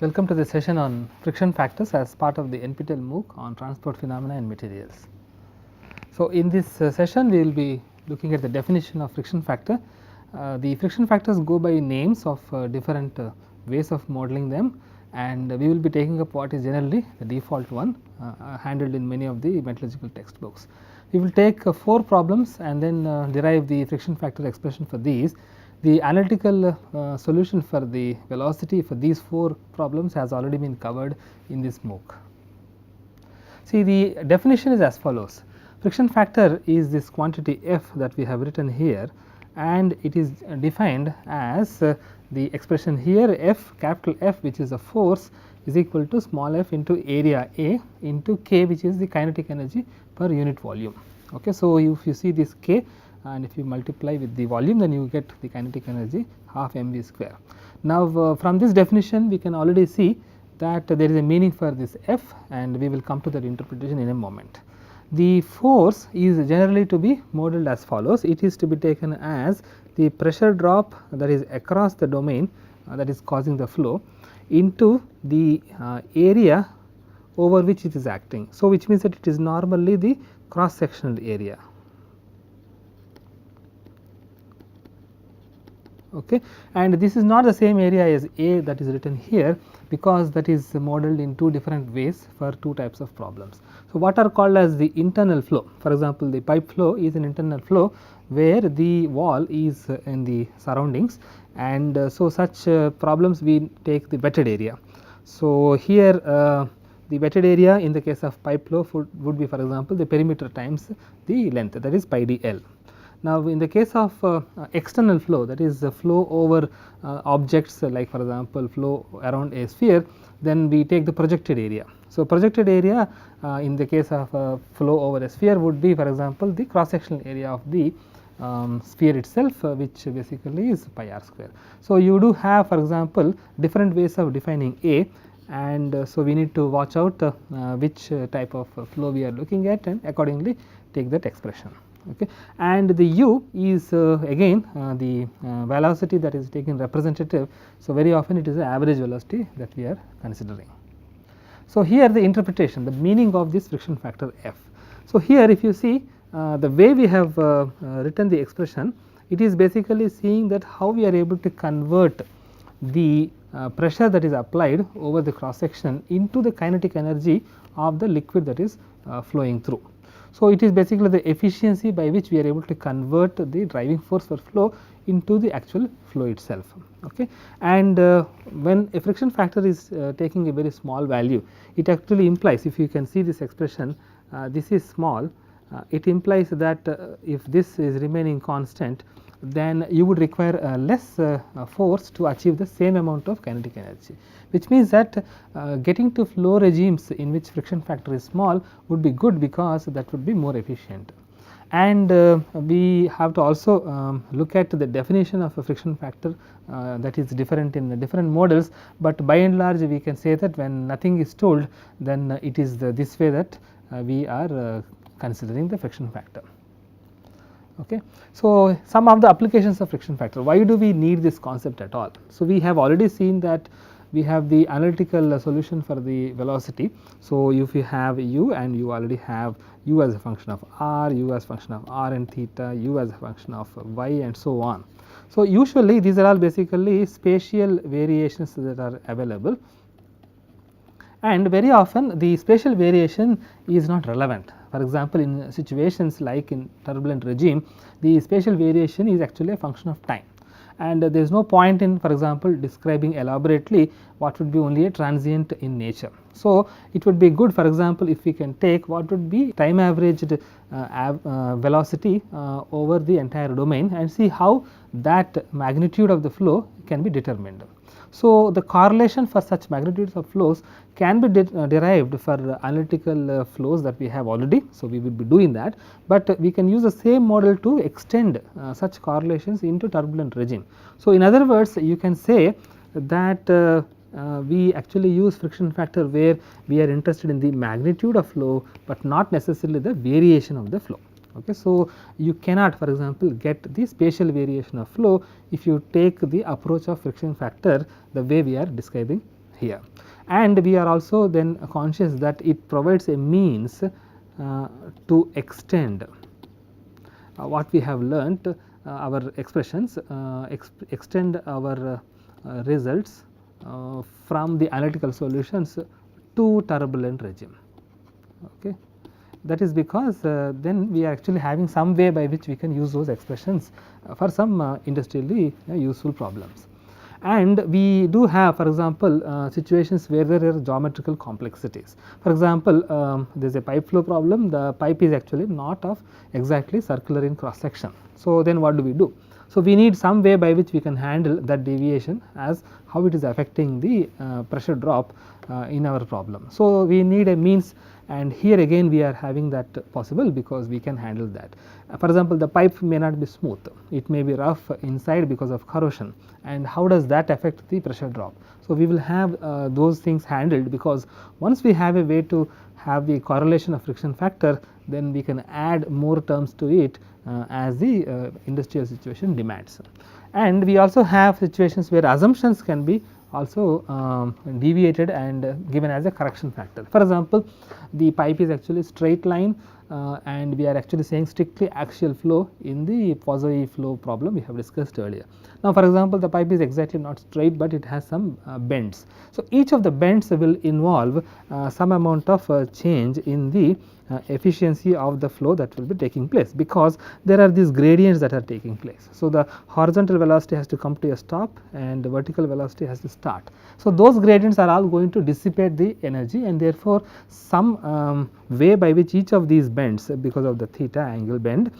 Welcome to the session on friction factors as part of the NPTEL MOOC on transport phenomena and materials. So, in this session we will be looking at the definition of friction factor. The friction factors go by names of different ways of modeling them, and we will be taking up what is generally the default one handled in many of the metallurgical textbooks. We will take 4 problems and then derive the friction factor expression for these. The analytical solution for the velocity for these 4 problems has already been covered in this MOOC. See, the definition is as follows. Friction factor is this quantity f that we have written here, and it is defined as the expression here f, capital F, which is a force, is equal to small f into area A into k, which is the kinetic energy per unit volume. Okay. So, if you see this k and if you multiply with the volume, then you get the kinetic energy half mv square. Now, from this definition we can already see that there is a meaning for this f, and we will come to that interpretation in a moment. The force is generally to be modeled as follows. It is to be taken as the pressure drop that is across the domain that is causing the flow into the area over which it is acting. So, which means that it is normally the cross sectional area. Okay. And this is not the same area as A that is written here, because that is modeled in 2 different ways for 2 types of problems. So, what are called as the internal flow. For example, the pipe flow is an internal flow where the wall is in the surroundings, and so such problems we take the wetted area. So, here the wetted area in the case of pipe flow would be, for example, the perimeter times the length, that is pi d L. Now, in the case of external flow, that is the flow over objects like, for example, flow around a sphere, then we take the projected area. So, projected area in the case of flow over a sphere would be, for example, the cross sectional area of the sphere itself, which basically is pi r square. So, you do have, for example, different ways of defining A, and so we need to watch out which type of flow we are looking at, and accordingly take that expression. Okay. And the u is again the velocity that is taken representative. So, very often it is the average velocity that we are considering. So, here the interpretation, the meaning of this friction factor f. So, here if you see the way we have written the expression, it is basically seeing that how we are able to convert the pressure that is applied over the cross section into the kinetic energy of the liquid that is flowing through. So, it is basically the efficiency by which we are able to convert the driving force for flow into the actual flow itself. Okay. And when a friction factor is taking a very small value, it actually implies, if you can see this expression, this is small, it implies that if this is remaining constant, then you would require less force to achieve the same amount of kinetic energy, which means that getting to flow regimes in which friction factor is small would be good, because that would be more efficient. And we have to also look at the definition of a friction factor that is different in the different models, but by and large we can say that when nothing is told, then it is this way that we are considering the friction factor. Okay. So, some of the applications of friction factor, why do we need this concept at all? So, we have already seen that we have the analytical solution for the velocity. So, if you have u, and you already have u as a function of r, u as a function of r and theta, u as a function of y, and so on. So, usually these are all basically spatial variations that are available, and very often the spatial variation is not relevant. For example, in situations like in turbulent regime, the spatial variation is actually a function of time, and there is no point in, for example, describing elaborately what would be only a transient in nature. So, it would be good, for example, if we can take what would be time averaged velocity over the entire domain and see how that magnitude of the flow can be determined. So, the correlation for such magnitudes of flows can be derived for analytical flows that we have already. So, we will be doing that, but we can use the same model to extend such correlations into turbulent regime. So, in other words, you can say that we actually use friction factor where we are interested in the magnitude of flow, but not necessarily the variation of the flow. Okay. So, you cannot, for example, get the spatial variation of flow if you take the approach of friction factor the way we are describing here, and we are also then conscious that it provides a means to extend what we have learnt, our expressions, extend our results from the analytical solutions to turbulent regime. Okay. That is because then we are actually having some way by which we can use those expressions for some industrially useful problems. And we do have, for example, situations where there are geometrical complexities. For example, there is a pipe flow problem, the pipe is actually not of exactly circular in cross section. So, then what do we do? So, we need some way by which we can handle that deviation as how it is affecting the pressure drop in our problem. So, we need a means, and here again we are having that possible because we can handle that. For example, the pipe may not be smooth, it may be rough inside because of corrosion, and how does that affect the pressure drop? So, we will have those things handled, because once we have a way to have the correlation of friction factor, then we can add more terms to it as the industrial situation demands. And we also have situations where assumptions can be also deviated and given as a correction factor. For example, the pipe is actually straight line and we are actually saying strictly axial flow in the Poiseuille flow problem we have discussed earlier. Now, for example, the pipe is exactly not straight, but it has some bends. So, each of the bends will involve some amount of change in the efficiency of the flow that will be taking place, because there are these gradients that are taking place. So, the horizontal velocity has to come to a stop and the vertical velocity has to start. So, those gradients are all going to dissipate the energy, and therefore, some way by which each of these bends, because of the theta angle bend,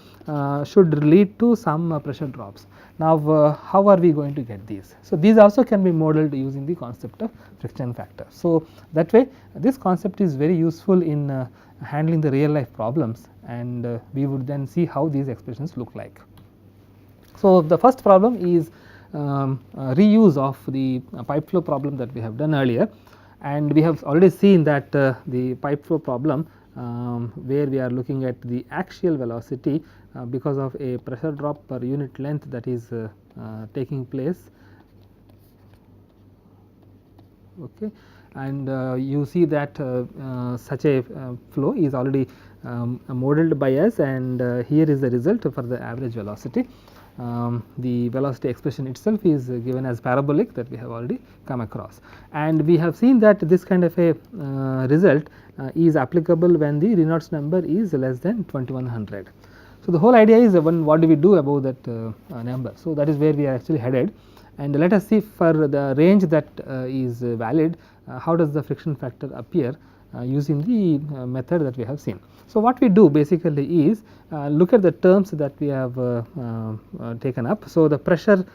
should lead to some pressure drops. Now, how are we going to get these? So, these also can be modeled using the concept of friction factor. So, that way this concept is very useful in handling the real life problems, and we would then see how these expressions look like. So, the first problem is reuse of the pipe flow problem that we have done earlier, and we have already seen that the pipe flow problem where we are looking at the axial velocity because of a pressure drop per unit length that is taking place. Okay. And you see that such a flow is already modeled by us, and here is the result for the average velocity. The velocity expression itself is given as parabolic, that we have already come across, and we have seen that this kind of a result is applicable when the Reynolds number is less than 2100. So, the whole idea is what do we do about that number. So, that is where we are actually headed, and let us see for the range that is valid, how does the friction factor appear using the method that we have seen. So, what we do basically is look at the terms that we have taken up. So, the pressure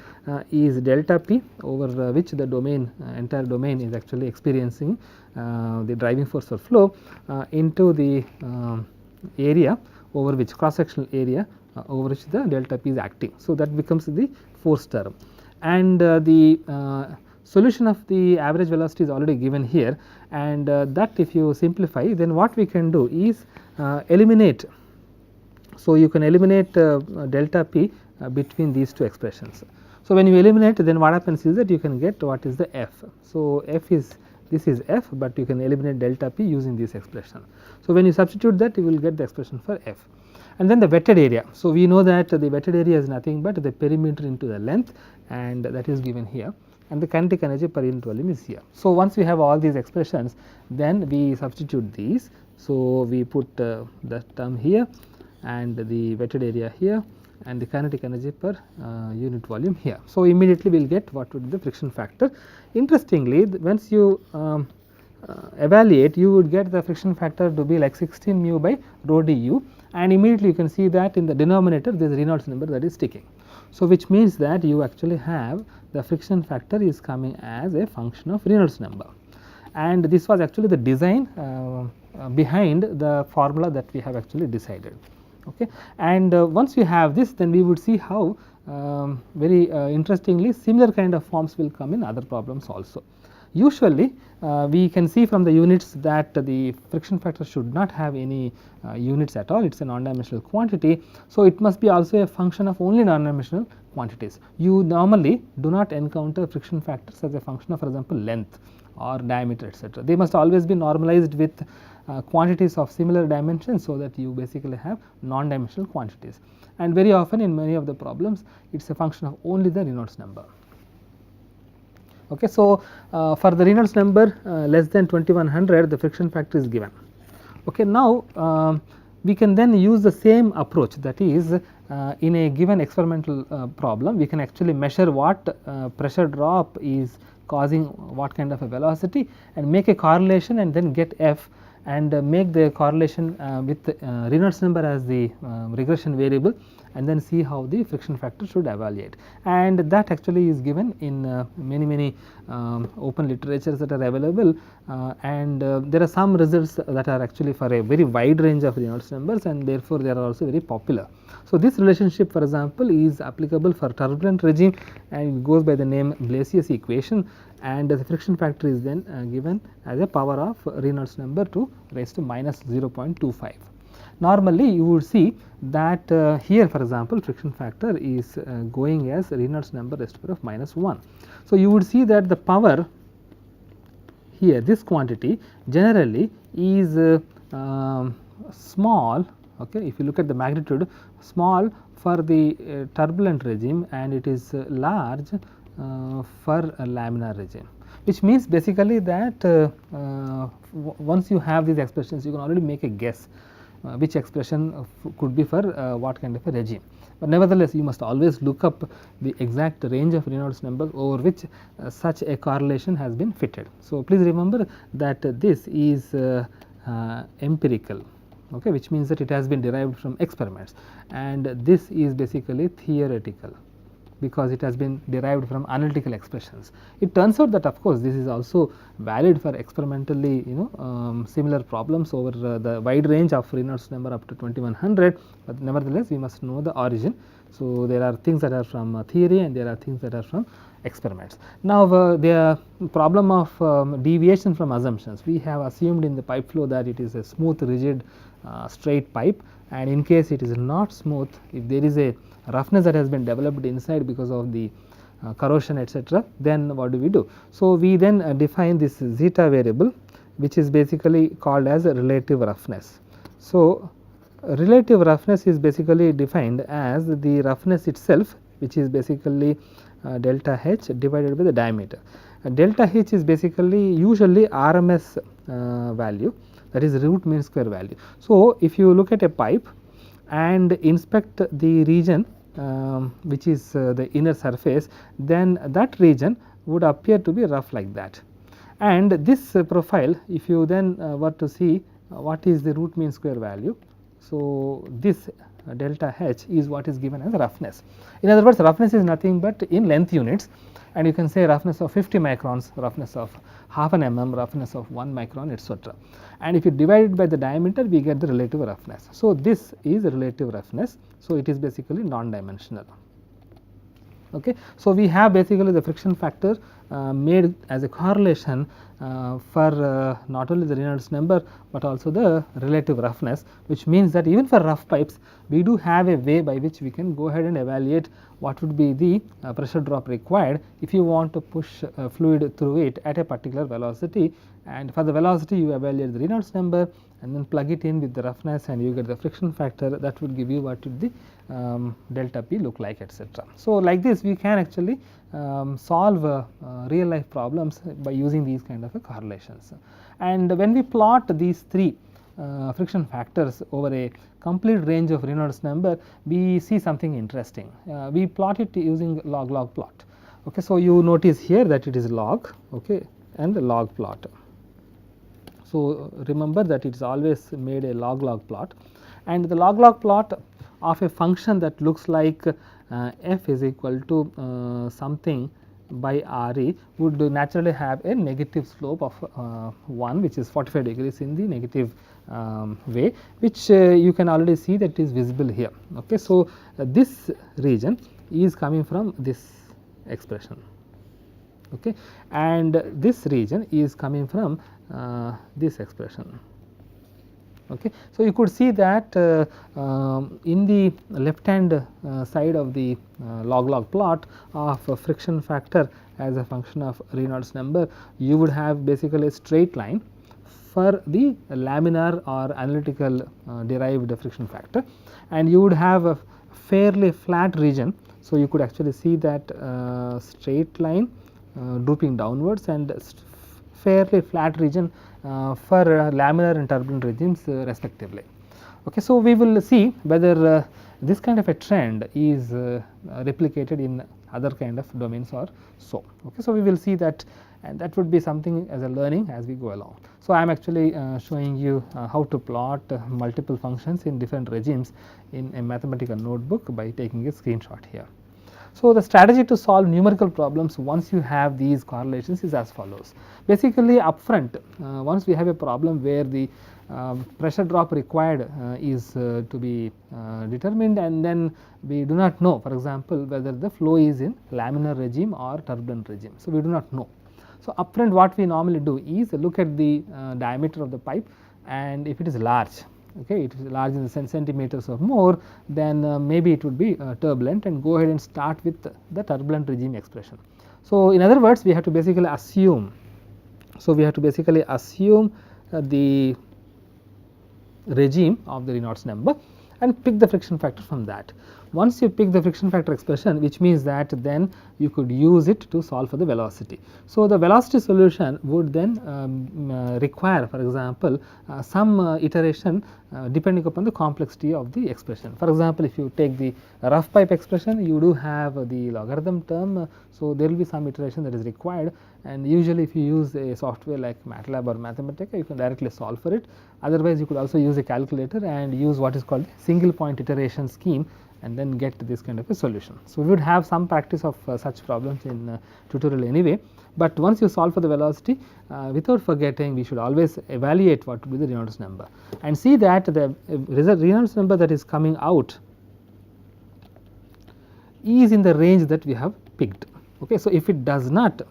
is delta P, over which the domain entire domain is actually experiencing the driving force for flow into the area over which, cross sectional area over which the delta P is acting. So, that becomes the force term, and the solution of the average velocity is already given here, and that if you simplify, then what we can do is eliminate. So, you can eliminate delta P between these two expressions. So, when you eliminate, then what happens is that you can get what is the F. So, F is, this is F, but you can eliminate delta P using this expression. So, when you substitute that, you will get the expression for F. And then the wetted area. So, we know that the wetted area is nothing but the perimeter into the length, and that is given here, and the kinetic energy per unit volume is here. So, once we have all these expressions, then we substitute these. So, we put the term here and the wetted area here and the kinetic energy per unit volume here. So, immediately we will get what would be the friction factor. Interestingly, once you evaluate, you would get the friction factor to be like 16 mu by rho du, and immediately you can see that in the denominator there is a Reynolds number that is sticking. So, which means that you actually have the friction factor is coming as a function of Reynolds number, and this was actually the design behind the formula that we have actually decided. Okay. And once we have this, then we would see how very interestingly similar kind of forms will come in other problems also. Usually we can see from the units that the friction factor should not have any units at all, it is a non-dimensional quantity. So, it must be also a function of only non-dimensional quantities. You normally do not encounter friction factors as a function of, for example, length or diameter, etc. They must always be normalized with quantities of similar dimensions, so that you basically have non-dimensional quantities, and very often in many of the problems it is a function of only the Reynolds number. Okay, so for the Reynolds number less than 2100, the friction factor is given. Okay, now we can then use the same approach, that is in a given experimental problem we can actually measure what pressure drop is causing what kind of a velocity, and make a correlation and then get f, and make the correlation with Reynolds number as the regression variable, and then see how the friction factor should evaluate. And that actually is given in many open literatures that are available, and there are some results that are actually for a very wide range of Reynolds numbers, and therefore they are also very popular. So, this relationship, for example, is applicable for turbulent regime, and it goes by the name Blasius equation, and the friction factor is then given as a power of Reynolds number to raise to minus 0.25. Normally you would see that here, for example, friction factor is going as Reynolds number raised to the power of minus 1. So, you would see that the power here, this quantity generally is small. Okay, if you look at the magnitude, small for the turbulent regime, and it is large for a laminar regime, which means basically that once you have these expressions, you can already make a guess which expression could be for what kind of a regime. But nevertheless, you must always look up the exact range of Reynolds numbers over which such a correlation has been fitted. So, please remember that this is empirical, okay, which means that it has been derived from experiments, and this is basically theoretical, because it has been derived from analytical expressions. It turns out that of course, this is also valid for experimentally similar problems over the wide range of Reynolds number up to 2100, but nevertheless we must know the origin. So, there are things that are from theory, and there are things that are from experiments. Now, the problem of deviation from assumptions, we have assumed in the pipe flow that it is a smooth, rigid, straight pipe, and in case it is not smooth, if there is a roughness that has been developed inside because of the corrosion, etc., then what do we do? So, we then define this zeta variable, which is basically called as a relative roughness. So, relative roughness is basically defined as the roughness itself, which is basically delta h divided by the diameter. Delta h is basically usually RMS value, that is root mean square value. So, if you look at a pipe and inspect the region which is the inner surface, then that region would appear to be rough like that. And this profile, if you then were to see what is the root mean square value, so this delta h is what is given as roughness. In other words, roughness is nothing but in length units, and you can say roughness of 50 microns, roughness of half an mm, roughness of 1 micron, etc. And if you divide it by the diameter, we get the relative roughness. So, this is relative roughness. So, it is basically non-dimensional. Okay. So, we have basically the friction factor made as a correlation for not only the Reynolds number, but also the relative roughness, which means that even for rough pipes we do have a way by which we can go ahead and evaluate what would be the pressure drop required if you want to push fluid through it at a particular velocity. And for the velocity, you evaluate the Reynolds number and then plug it in with the roughness, and you get the friction factor that would give you what would the delta p look like, etc. So, like this we can actually solve real life problems by using these kind of correlations. And when we plot these three friction factors over a complete range of Reynolds number, we see something interesting. We plot it using log plot. Okay. So, you notice here that it is log, okay, and log plot. So, remember that it is always made a log plot, and the log plot of a function that looks like f is equal to something by Re would naturally have a negative slope of 1, which is 45 degrees in the negative way, which you can already see that is visible here. Okay. So, this region is coming from this expression. okay, and this region is coming from this expression. Okay. So, you could see that in the left hand side of the log plot of friction factor as a function of Reynolds number, you would have basically a straight line for the laminar or analytical derived friction factor, and you would have a fairly flat region. So, you could actually see that straight line drooping downwards and fairly flat region for laminar and turbulent regimes respectively. Okay, so, we will see whether this kind of a trend is replicated in other kind of domains or so. Okay, so, we will see that, and that would be something as a learning as we go along. So, I am actually showing you how to plot multiple functions in different regimes in a mathematical notebook by taking a screenshot here. So, the strategy to solve numerical problems once you have these correlations is as follows. Basically, upfront once we have a problem where the pressure drop required is to be determined, and then we do not know, for example, whether the flow is in laminar regime or turbulent regime. So, we do not know. So, upfront what we normally do is look at the diameter of the pipe, and if it is large, okay, it is large in the centimeters or more, then maybe it would be turbulent, and go ahead and start with the turbulent regime expression. So, in other words, we have to basically assume. So, we have to basically assume the regime of the Reynolds number and pick the friction factor from that. Once you pick the friction factor expression, which means that then you could use it to solve for the velocity. So, the velocity solution would then require, for example, some iteration depending upon the complexity of the expression. For example, if you take the rough pipe expression, you do have the logarithm term. So, there will be some iteration that is required, and usually if you use a software like MATLAB or Mathematica, you can directly solve for it. Otherwise, you could also use a calculator and use what is called single point iteration scheme, and then get this kind of a solution. So, we would have some practice of such problems in tutorial anyway, but once you solve for the velocity, without forgetting, we should always evaluate what would be the Reynolds number and see that the Reynolds number that is coming out is in the range that we have picked. Okay. So, if it does not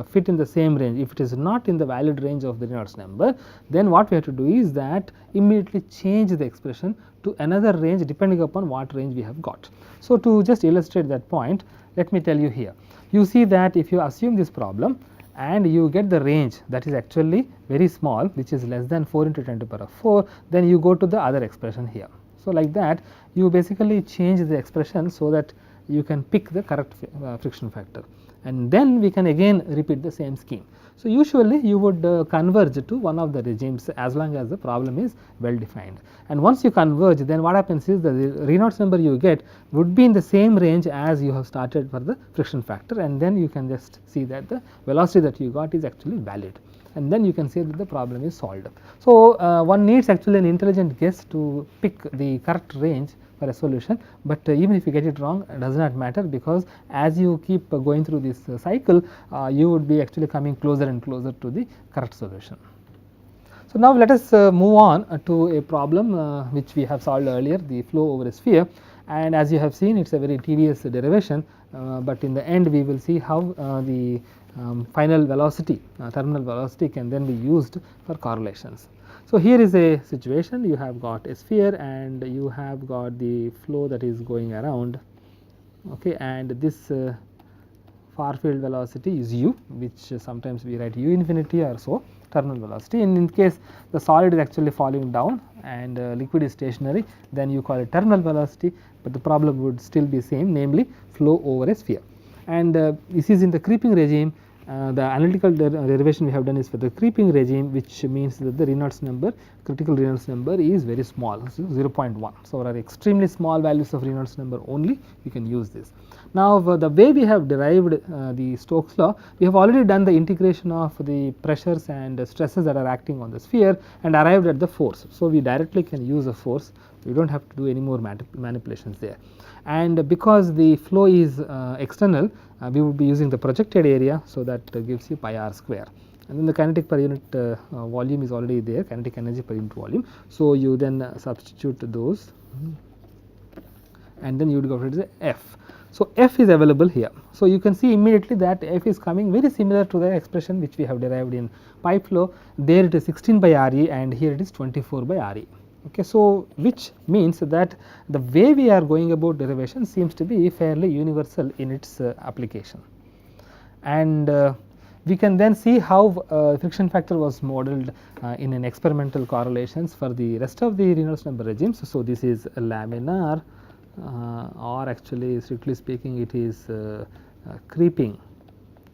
fit in the same range, if it is not in the valid range of the Reynolds number, then what we have to do is that immediately change the expression to another range depending upon what range we have got. So, to just illustrate that point, let me tell you here. You see that if you assume this problem and you get the range that is actually very small, which is less than 4 into 10 to the power of 4, then you go to the other expression here. So, like that you basically change the expression so that you can pick the correct friction factor, and then we can again repeat the same scheme. So, usually you would converge to one of the regimes as long as the problem is well defined, and once you converge, then what happens is that the Reynolds number you get would be in the same range as you have started for the friction factor, and then you can just see that the velocity that you got is actually valid, and then you can say that the problem is solved. So, one needs actually an intelligent guess to pick the correct range for a solution, but even if you get it wrong, it does not matter, because as you keep going through this cycle, you would be actually coming closer and closer to the correct solution. So, now let us move on to a problem which we have solved earlier, the flow over a sphere, and as you have seen, it is a very tedious derivation, but in the end we will see how the final velocity, terminal velocity, can then be used for correlations. So, here is a situation, you have got a sphere and you have got the flow that is going around, okay, and this far field velocity is u, which sometimes we write u infinity or so, terminal velocity. In case the solid is actually falling down and liquid is stationary, then you call it terminal velocity, but the problem would still be same, namely flow over a sphere. And this is in the creeping regime. The analytical derivation we have done is for the creeping regime, which means that the Reynolds number, critical Reynolds number is very small, so 0.1. So, for extremely small values of Reynolds number only we can use this. Now, the way we have derived the Stokes law, we have already done the integration of the pressures and stresses that are acting on the sphere and arrived at the force. So, we directly can use a force, we do not have to do any more manipulations there. And because the flow is external, we would be using the projected area, so that gives you pi r square, and then the kinetic per unit volume is already there, kinetic energy per unit volume. So, you then substitute those and then you would calculate the F. So, F is available here. So, you can see immediately that F is coming very similar to the expression which we have derived in pipe flow. There it is 16 by Re and here it is 24 by Re. Okay, so, which means that the way we are going about derivation seems to be fairly universal in its application. And we can then see how friction factor was modeled in an experimental correlations for the rest of the Reynolds number regimes. So, this is a laminar or actually strictly speaking it is creeping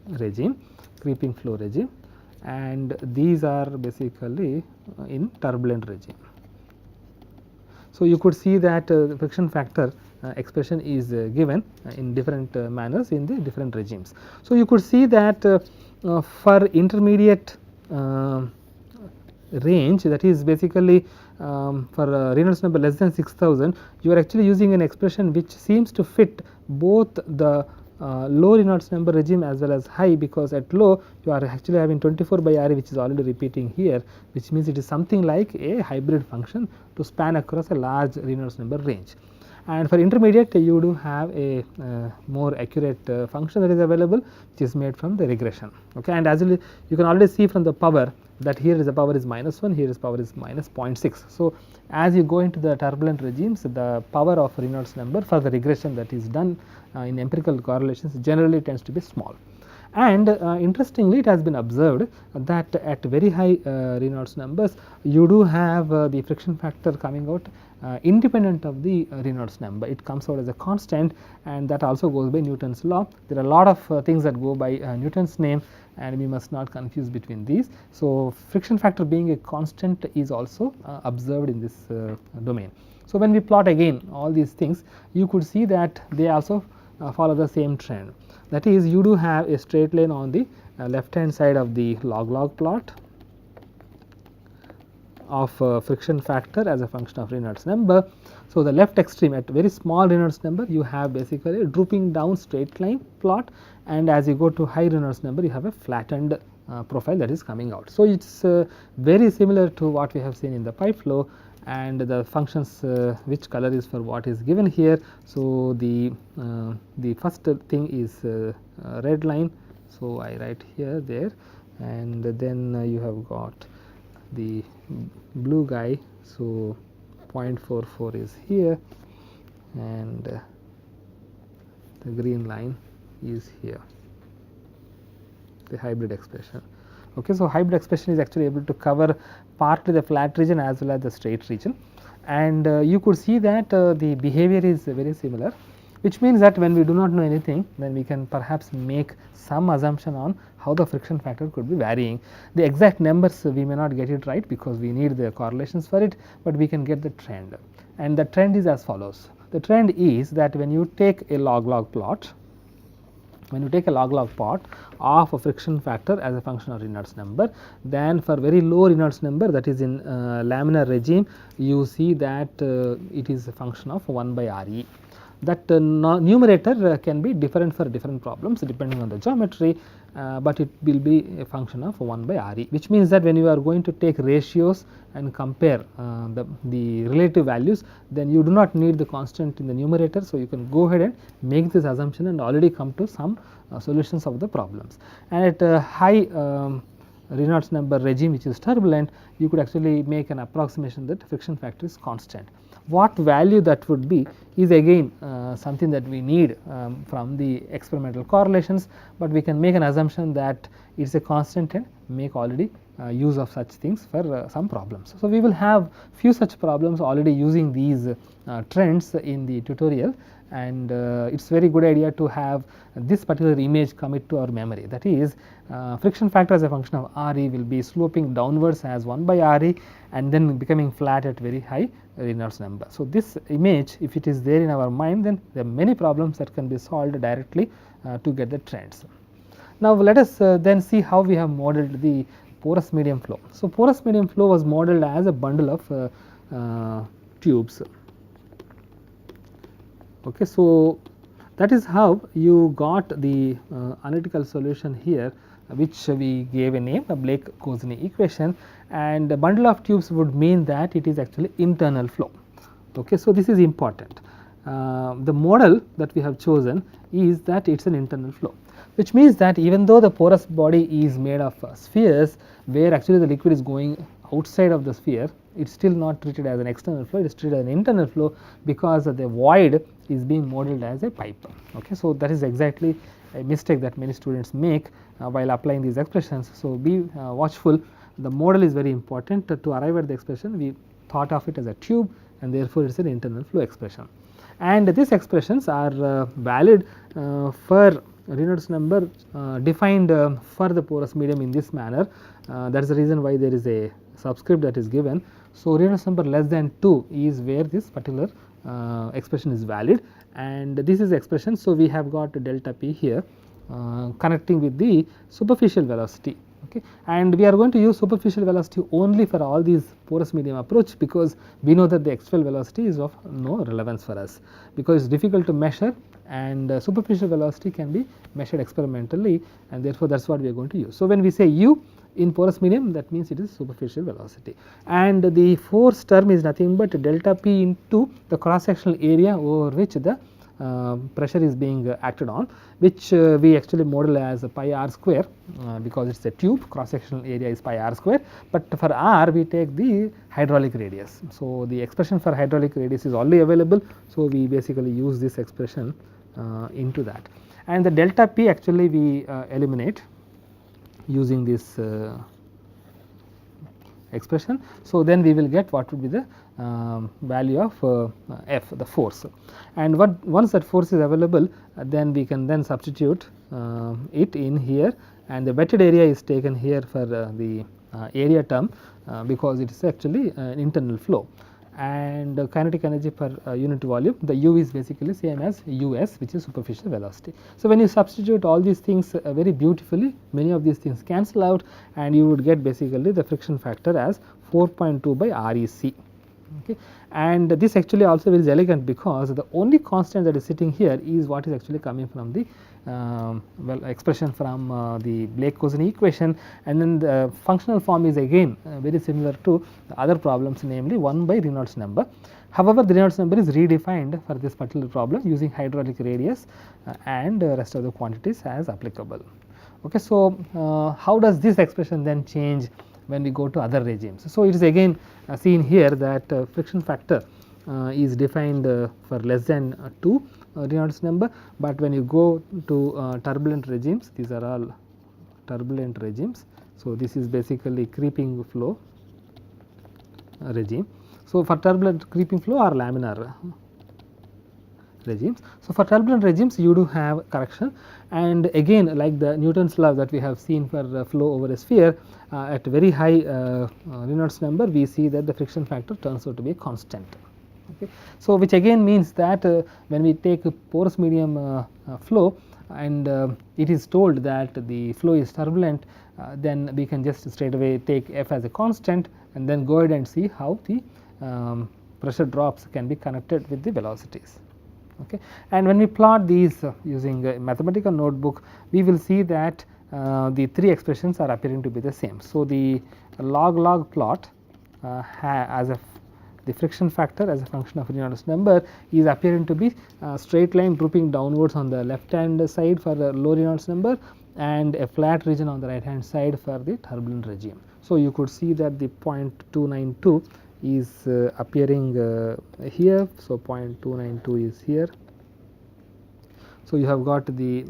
regime, creeping flow regime, and these are basically in turbulent regime. So, you could see that the friction factor expression is given in different manners in the different regimes. So, you could see that for intermediate range, that is basically for Reynolds number less than 6000, you are actually using an expression which seems to fit both the low Reynolds number regime as well as high, because at low you are actually having 24 by Re which is already repeating here, which means it is something like a hybrid function to span across a large Reynolds number range. And for intermediate you do have a more accurate function that is available, which is made from the regression. Okay. And as you can already see from the power that here is the power is -1, here is power is -0.6. So, as you go into the turbulent regimes, the power of Reynolds number for the regression that is done in empirical correlations generally tends to be small. And interestingly, it has been observed that at very high Reynolds numbers you do have the friction factor coming out independent of the Reynolds number. It comes out as a constant, and that also goes by Newton's law. There are a lot of things that go by Newton's name, and we must not confuse between these. So, friction factor being a constant is also observed in this domain. So, when we plot again all these things, you could see that they also follow the same trend. That is, you do have a straight line on the left hand side of the log plot of friction factor as a function of Reynolds number. So, the left extreme at very small Reynolds number you have basically a drooping down straight line plot, and as you go to high Reynolds number you have a flattened profile that is coming out. So, it is very similar to what we have seen in the pipe flow, and the functions which color is for what is given here. So, the first thing is red line. So, I write here there, and then you have got the blue guy. So, 0.44 is here, and the green line is here, the hybrid expression. Okay, so, hybrid expression is actually able to cover partly the flat region as well as the straight region, and you could see that the behavior is very similar, which means that when we do not know anything, then we can perhaps make some assumption on how the friction factor could be varying. The exact numbers we may not get it right because we need the correlations for it, but we can get the trend, and the trend is as follows. The trend is that when you take a log plot, when you take a log plot of a friction factor as a function of Reynolds number, then for very low Reynolds number, that is in laminar regime, you see that it is a function of 1 by Re. That numerator can be different for different problems depending on the geometry, but it will be a function of 1 by Re, which means that when you are going to take ratios and compare the relative values, then you do not need the constant in the numerator. So, you can go ahead and make this assumption and already come to some solutions of the problems. And at a high Reynolds number regime, which is turbulent, you could actually make an approximation that friction factor is constant. What value that would be is again something that we need from the experimental correlations, but we can make an assumption that it is a constant and make already use of such things for some problems. So, we will have few such problems already using these trends in the tutorial, and it is very good idea to have this particular image commit to our memory. That is, friction factor as a function of Re will be sloping downwards as 1 by Re and then becoming flat at very high Reynolds number. So, this image, if it is there in our mind, then there are many problems that can be solved directly to get the trends. Now, let us then see how we have modeled the porous medium flow. So, porous medium flow was modeled as a bundle of tubes. Okay, so, that is how you got the analytical solution here, which we gave a name, a Blake-Kozeny equation, and a bundle of tubes would mean that it is actually internal flow. Okay, so, this is important, the model that we have chosen is that it is an internal flow, which means that even though the porous body is made of spheres where actually the liquid is going outside of the sphere, it is still not treated as an external flow, it is treated as an internal flow because the void is being modeled as a pipe. Okay. So, that is exactly a mistake that many students make while applying these expressions. So, be watchful. The model is very important. To arrive at the expression, we thought of it as a tube, and therefore, it is an internal flow expression. And these expressions are valid for Reynolds number defined for the porous medium in this manner. That is the reason why there is a subscript that is given. So, Reynolds number less than 2 is where this particular expression is valid, and this is the expression. So, we have got delta p here connecting with the superficial velocity. Okay. And we are going to use superficial velocity only for all these porous medium approach, because we know that the actual velocity is of no relevance for us, because it is difficult to measure, and superficial velocity can be measured experimentally, and therefore, that is what we are going to use. So, when we say u in porous medium, that means it is superficial velocity, and the force term is nothing but delta p into the cross sectional area over which the pressure is being acted on, which we actually model as pi r square because it is a tube, cross sectional area is pi r square, but for r we take the hydraulic radius. So, the expression for hydraulic radius is already available. So, we basically use this expression into that, and the delta p actually we eliminate using this expression. So, then we will get what would be the value of F, the force, and once that force is available, then we can then substitute it in here, and the wetted area is taken here for the area term because it is actually an internal flow, and kinetic energy per unit volume, the u is basically same as us, which is superficial velocity. So, when you substitute all these things very beautifully, many of these things cancel out, and you would get basically the friction factor as 4.2 by REC. Okay. And this actually also is elegant because the only constant that is sitting here is what is actually coming from the expression from the Blake-Kozeny equation, and then the functional form is again very similar to the other problems, namely 1 by Reynolds number. However, the Reynolds number is redefined for this particular problem using hydraulic radius and rest of the quantities as applicable. Okay. So, how does this expression then change when we go to other regimes? So, it is again seen here that friction factor is defined for less than 2 Reynolds number, but when you go to turbulent regimes, these are all turbulent regimes. So, this is basically creeping flow regime. So, for turbulent creeping flow or laminar regimes. So, for turbulent regimes you do have correction, and again like the Newton's law that we have seen for flow over a sphere, at very high Reynolds number we see that the friction factor turns out to be a constant. Okay. So, which again means that when we take a porous medium flow and it is told that the flow is turbulent, then we can just straight away take f as a constant and then go ahead and see how the pressure drops can be connected with the velocities. Okay. And when we plot these using a mathematical notebook, we will see that the three expressions are appearing to be the same. So, the log plot as a the friction factor as a function of Reynolds number is appearing to be a straight line drooping downwards on the left hand side for the low Reynolds number and a flat region on the right hand side for the turbulent regime. So, you could see that the 0.292 is appearing here. So, 0.292 is here. So, you have got the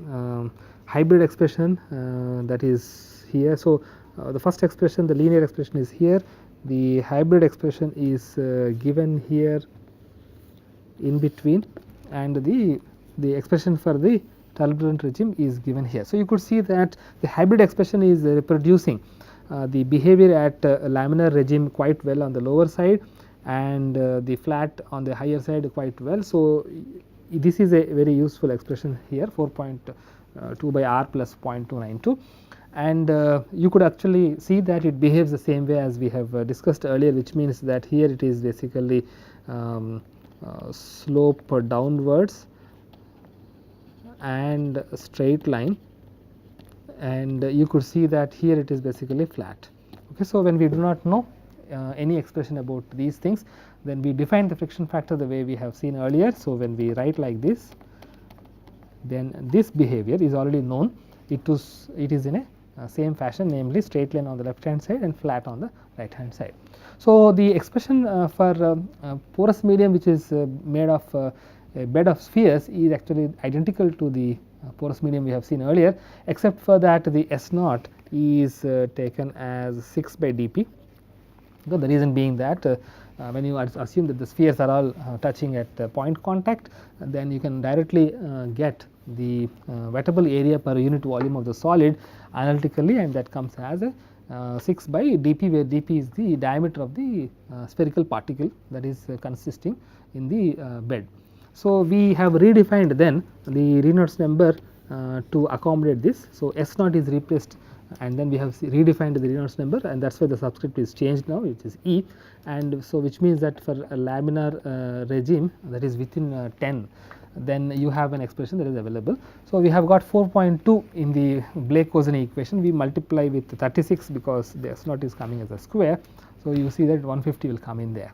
hybrid expression that is here. So, the first expression, the linear expression is here, the hybrid expression is given here in between, and the expression for the turbulent regime is given here. So, you could see that the hybrid expression is reproducing the behavior at laminar regime quite well on the lower side, and the flat on the higher side quite well. So, this is a very useful expression here, 4.2 by r plus 0.292, and you could actually see that it behaves the same way as we have discussed earlier, which means that here it is basically slope downwards and a straight line, and you could see that here it is basically flat. Okay. So, when we do not know any expression about these things, then we define the friction factor the way we have seen earlier. So, when we write like this, then this behavior is already known. It is in a same fashion, namely straight line on the left hand side and flat on the right hand side. So, the expression for porous medium which is made of a bed of spheres is actually identical to the porous medium we have seen earlier, except for that the S naught is taken as 6 by dP. The reason being that when you assume that the spheres are all touching at point contact, then you can directly get the wettable area per unit volume of the solid analytically, and that comes as a 6 by dP, where dP is the diameter of the spherical particle that is consisting in the bed. So, we have redefined then the Reynolds number to accommodate this. So, S naught is replaced, and then we have redefined the Reynolds number, and that is why the subscript is changed now, which is E. And so, which means that for a laminar regime that is within 10, then you have an expression that is available. So, we have got 4.2 in the Blake-Kozeny equation. We multiply with 36 because the S naught is coming as a square. So, you see that 150 will come in there,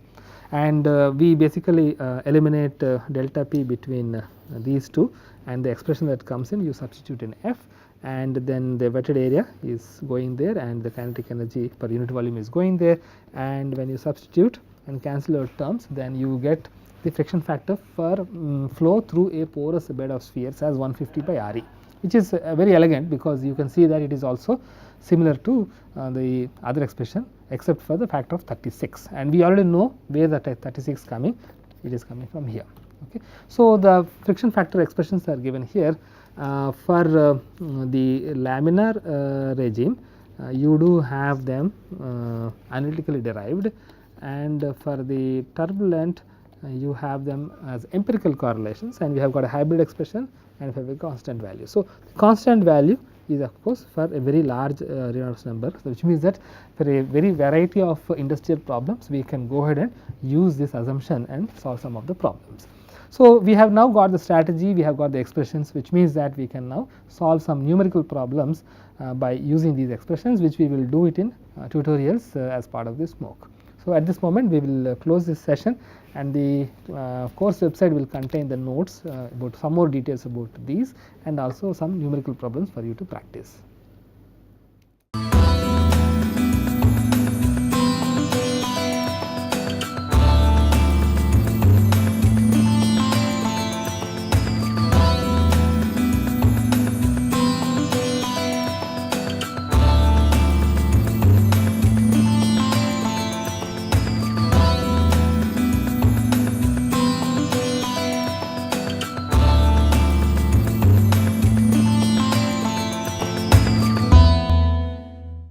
and we basically eliminate delta P between these two, and the expression that comes in you substitute in F, and then the wetted area is going there, and the kinetic energy per unit volume is going there, and when you substitute and cancel out terms, then you get the friction factor for flow through a porous bed of spheres as 150 by Re, which is very elegant because you can see that it is also similar to the other expression except for the factor of 36, and we already know where the 36 coming, it is coming from here. Okay. So, the friction factor expressions are given here. For the laminar regime, you do have them analytically derived, and for the turbulent you have them as empirical correlations, and we have got a hybrid expression and we have a constant value. So, the constant value is of course for a very large Reynolds number, so which means that for a very variety of industrial problems we can go ahead and use this assumption and solve some of the problems. So, we have now got the strategy, we have got the expressions, which means that we can now solve some numerical problems by using these expressions, which we will do it in tutorials as part of this MOOC. So, at this moment we will close this session, and the course website will contain the notes about some more details about these and also some numerical problems for you to practice.